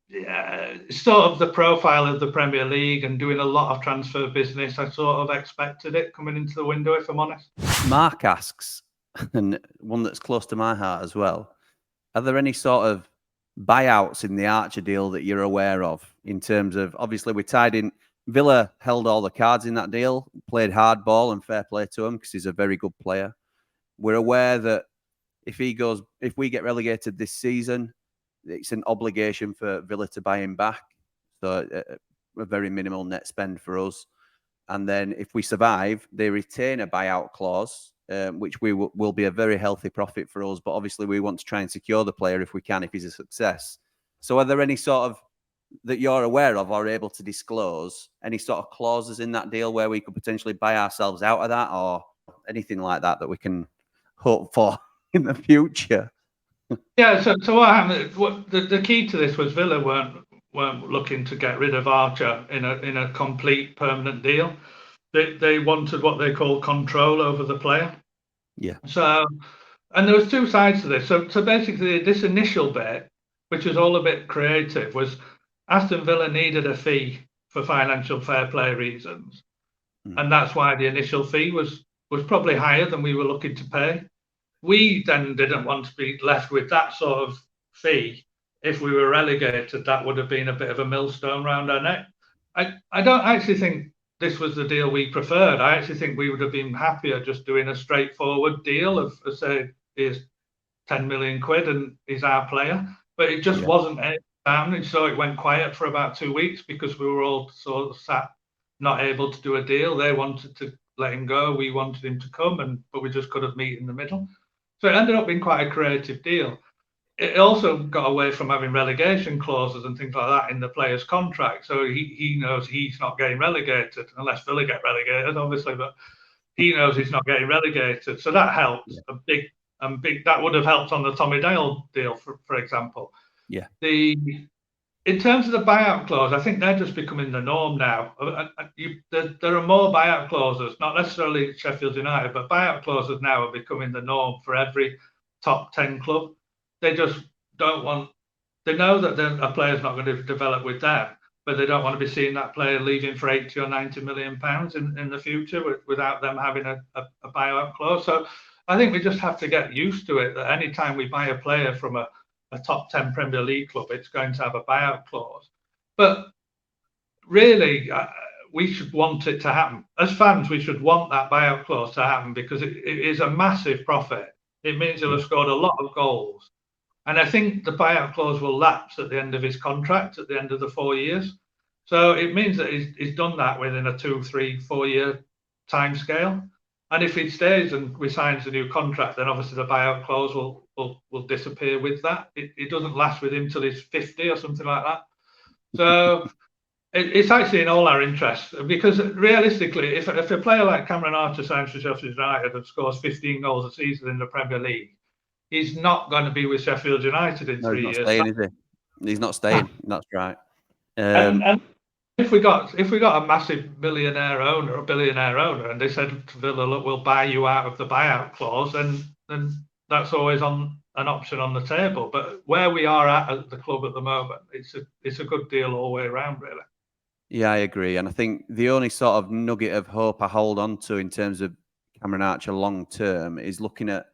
yeah, sort of the profile of the Premier League and doing a lot of transfer business, I sort of expected it coming into the window, if I'm honest. Mark asks, and one that's close to my heart as well, are there any sort of buyouts in the Archer deal that you're aware of, in terms of, obviously we tied in, Villa held all the cards in that deal, played hardball, and fair play to him because he's a very good player. We're aware that if we get relegated this season, it's an obligation for Villa to buy him back. So a very minimal net spend for us. And then if we survive, they retain a buyout clause, which will be a very healthy profit for us. But obviously we want to try and secure the player if we can, if he's a success. So are there any sort of, that you're aware of or able to disclose, any sort of clauses in that deal where we could potentially buy ourselves out of that, or anything like that we can hope for in the future? Yeah, so what happened? The key to this was Villa weren't looking to get rid of Archer in a complete permanent deal. They wanted what they call control over the player. Yeah. So, and there was two sides to this. So basically, this initial bit, which was all a bit creative, was Aston Villa needed a fee for financial fair play reasons, and that's why the initial fee was probably higher than we were looking to pay. We then didn't want to be left with that sort of fee. If we were relegated, that would have been a bit of a millstone round our neck. I don't actually think this was the deal we preferred. I actually think we would have been happier just doing a straightforward deal of say, here's 10 million quid and he's our player. But it just wasn't it. So it went quiet for about 2 weeks because we were all sort of sat not able to do a deal. They wanted to let him go. We wanted him to come, but we just couldn't meet in the middle. So it ended up being quite a creative deal. It also got away from having relegation clauses and things like that in the player's contract. So he knows he's not getting relegated, unless Villa get relegated, obviously, but he knows he's not getting relegated. So that helps a big that would have helped on the Tommy Dale deal, for example. Yeah. In terms of the buyout clause, I think they're just becoming the norm now. There are more buyout clauses, not necessarily Sheffield United, but buyout clauses now are becoming the norm for every top 10 club. They just don't want, they know that a player's not going to develop with them, but they don't want to be seeing that player leaving for 80 or 90 million pounds in the future without them having a buyout clause. So I think we just have to get used to it, that any time we buy a player from a top 10 Premier League club, it's going to have a buyout clause. But really, we should want it to happen. As fans, we should want that buyout clause to happen, because it is a massive profit. It means he'll have scored a lot of goals. And I think the buyout clause will lapse at the end of his contract, at the end of the 4 years. So it means that he's done that within a 2, 3, 4 year time scale. And if he stays and we signs a new contract, then obviously the buyout clause will disappear with that. It doesn't last with him till he's 50 or something like that. So it's actually in all our interests, because realistically, if a player like Cameron Archer signs for Sheffield United and scores 15 goals a season in the Premier League, he's not going to be with Sheffield United in 3 years. Staying, is he? He's not staying. That's right. And if we got a massive billionaire owner, and they said to Villa, look, we'll buy you out of the buyout clause, then that's always an option on the table. But where we are at the club at the moment, it's a good deal all the way around, really. Yeah, I agree. And I think the only sort of nugget of hope I hold on to in terms of Cameron Archer long term is looking at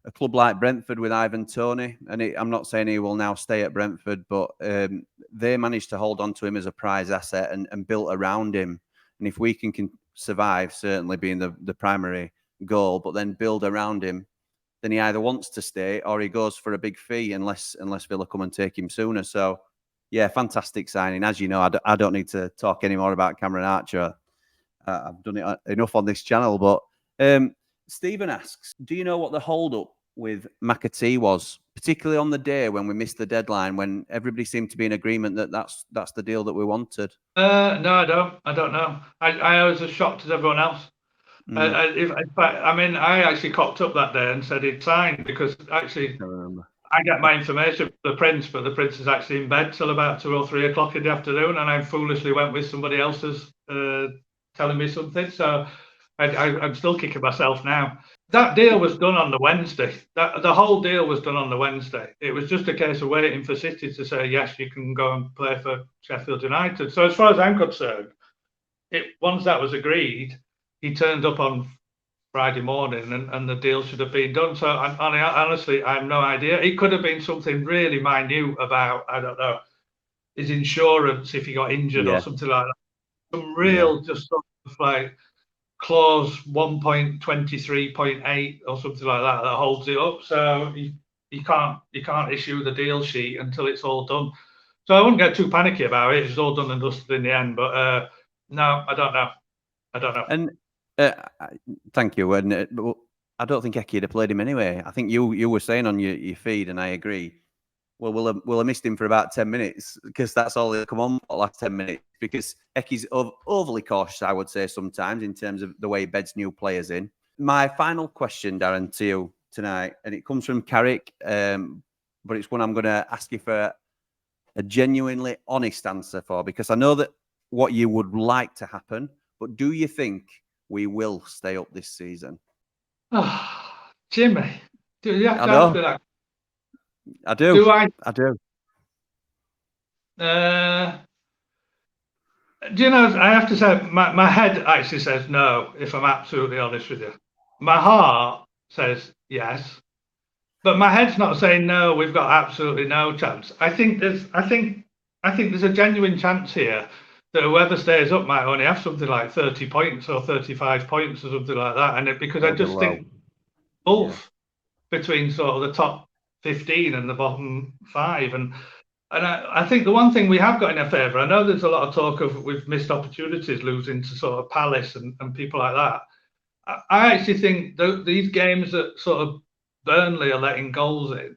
a club like Brentford with Ivan Toney. And I'm not saying he will now stay at Brentford, but they managed to hold on to him as a prize asset and built around him. And if we can survive, certainly being the primary goal, but then build around him, then he either wants to stay or he goes for a big fee unless Villa come and take him sooner. So, yeah, fantastic signing. As you know, I don't need to talk anymore about Cameron Archer. I've done it enough on this channel. But Stephen asks, do you know what the hold-up with McAtee was, particularly on the day when we missed the deadline, when everybody seemed to be in agreement that that's the deal that we wanted? No, I don't know. I was as shocked as everyone else. I actually cocked up that day and said he'd signed, because actually I get my information from the Prince, but the Prince is actually in bed till about 2 or 3 o'clock in the afternoon, and I foolishly went with somebody else's telling me something. So I'm still kicking myself now. That deal was done on the Wednesday. The whole deal was done on the Wednesday. It was just a case of waiting for City to say, yes, you can go and play for Sheffield United. So as far as I'm concerned, once that was agreed, he turned up on Friday morning and the deal should have been done. So honestly, I have no idea. It could have been something really minute about, I don't know, his insurance if he got injured or something like that. Some real just sort of like clause 1.23.8 or something like that holds it up. So you can't issue the deal sheet until it's all done. So I wouldn't get too panicky about it. It's all done and dusted in the end. But no, I don't know. And thank you. And I don't think Eki would have played him anyway. I think you were saying on your feed, and I agree. Well, we'll have missed him for about 10 minutes, because that's all he'll come on for the last 10 minutes, because Eki's overly cautious, I would say, sometimes in terms of the way he beds new players in. My final question, Darren, to you tonight, and it comes from Carrick, but it's one I'm going to ask you for a genuinely honest answer for, because I know that what you would like to happen, but do you think we will stay up this season? Oh, Jimmy, do you have to ask me that? I do. Do I? I do. Do you know, I have to say, my head actually says no, if I'm absolutely honest with you. My heart says yes, but my head's not saying no, we've got absolutely no chance. I think there's a genuine chance here that whoever stays up might only have something like 30 points or 35 points or something like that. Because I just think both between sort of the top 15 and the bottom 5. And I think the one thing we have got in our favour, I know there's a lot of talk of we've missed opportunities losing to sort of Palace and people like that. I actually think these games that sort of Burnley are letting goals in,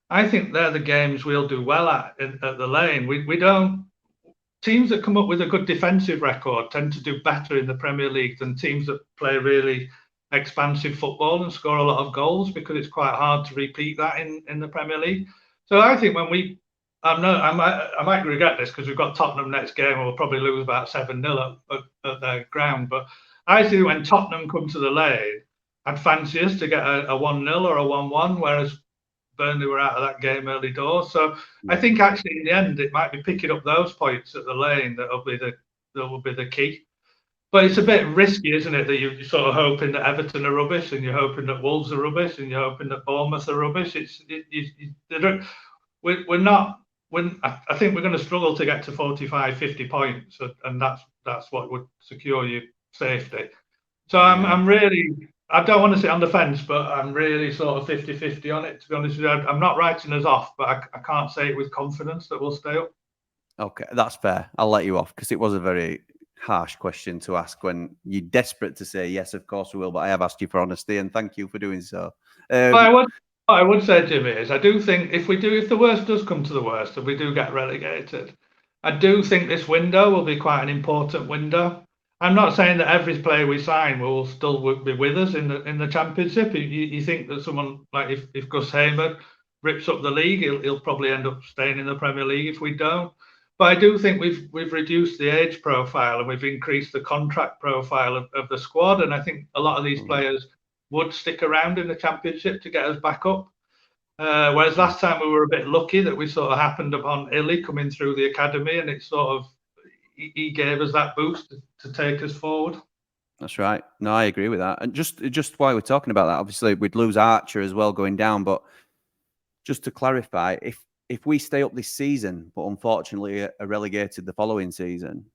I think they're the games we'll do well at the Lane. We don't. Teams that come up with a good defensive record tend to do better in the Premier League than teams that play really expansive football and score a lot of goals, because it's quite hard to repeat that in the Premier League. So I think when I might regret this because we've got Tottenham next game and we'll probably lose about 7-0 at their ground. But I think when Tottenham come to the Lane, I'd fancy us to get a 1-0 or a 1-1, whereas Burnley were out of that game early doors. So I think actually in the end it might be picking up those points at the Lane that will be the key. But it's a bit risky, isn't it, that you're sort of hoping that Everton are rubbish and you're hoping that Wolves are rubbish and you're hoping that Bournemouth are rubbish. We're not. I think we're going to struggle to get to 45, 50 points, and that's what would secure you safety. So I'm really, I don't want to sit on the fence, but I'm really sort of 50-50 on it, to be honest with you. I'm not writing us off, but I can't say it with confidence that we'll stay up. Okay, that's fair. I'll let you off because it was a very harsh question to ask when you're desperate to say, yes, of course we will, but I have asked you for honesty and thank you for doing so. What I would say, Jimmy, is I do think if the worst does come to the worst and we do get relegated, I do think this window will be quite an important window. I'm not saying that every player we sign will still be with us in the Championship. You think that someone like if Gus Hamer rips up the league, he'll probably end up staying in the Premier League if we don't. But I do think we've reduced the age profile and we've increased the contract profile of the squad. And I think a lot of these players would stick around in the Championship to get us back up. Whereas last time we were a bit lucky that we sort of happened upon Illy coming through the academy, and it sort of he gave us that boost to take us forward. That's right. No, I agree with that. And just while we're talking about that, obviously we'd lose Archer as well going down. But just to clarify, if we stay up this season, but unfortunately are relegated the following season,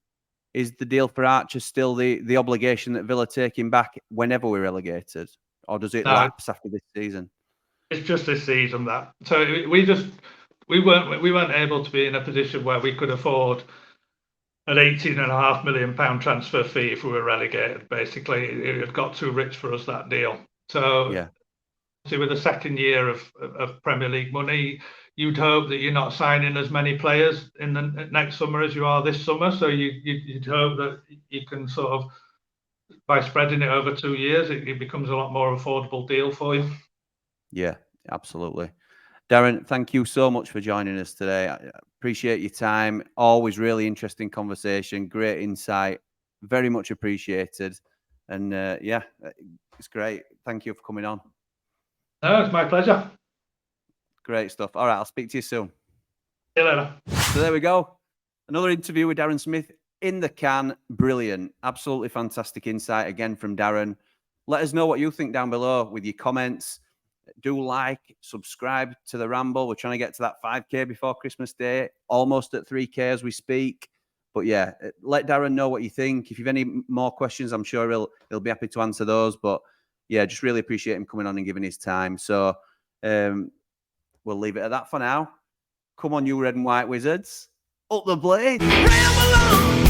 is the deal for Archer still the obligation that Villa take him back whenever we're relegated, or does it lapse after this season? It's just this season that. So we weren't able to be in a position where we could afford an £18.5 million transfer fee if we were relegated. Basically, it had got too rich for us, that deal. So yeah. With the second year of Premier League money, you'd hope that you're not signing as many players in the next summer as you are this summer. So you'd hope that you can sort of, by spreading it over 2 years, it becomes a lot more affordable deal for you. Yeah, absolutely. Darren, thank you so much for joining us today. I appreciate your time. Always really interesting conversation, great insight, very much appreciated. And yeah, it's great. Thank you for coming on. No, it's my pleasure. Great stuff. All right, I'll speak to you soon. See you later. So there we go. Another interview with Darren Smith in the can. Brilliant. Absolutely fantastic insight again from Darren. Let us know what you think down below with your comments. Do like, subscribe to the Ramble. We're trying to get to that 5K before Christmas Day. Almost at 3K as we speak. But yeah, let Darren know what you think. If you've any more questions, I'm sure he'll be happy to answer those. But yeah, just really appreciate him coming on and giving his time. So we'll leave it at that for now. Come on, you red and white wizards. Up the blade. Ramble on.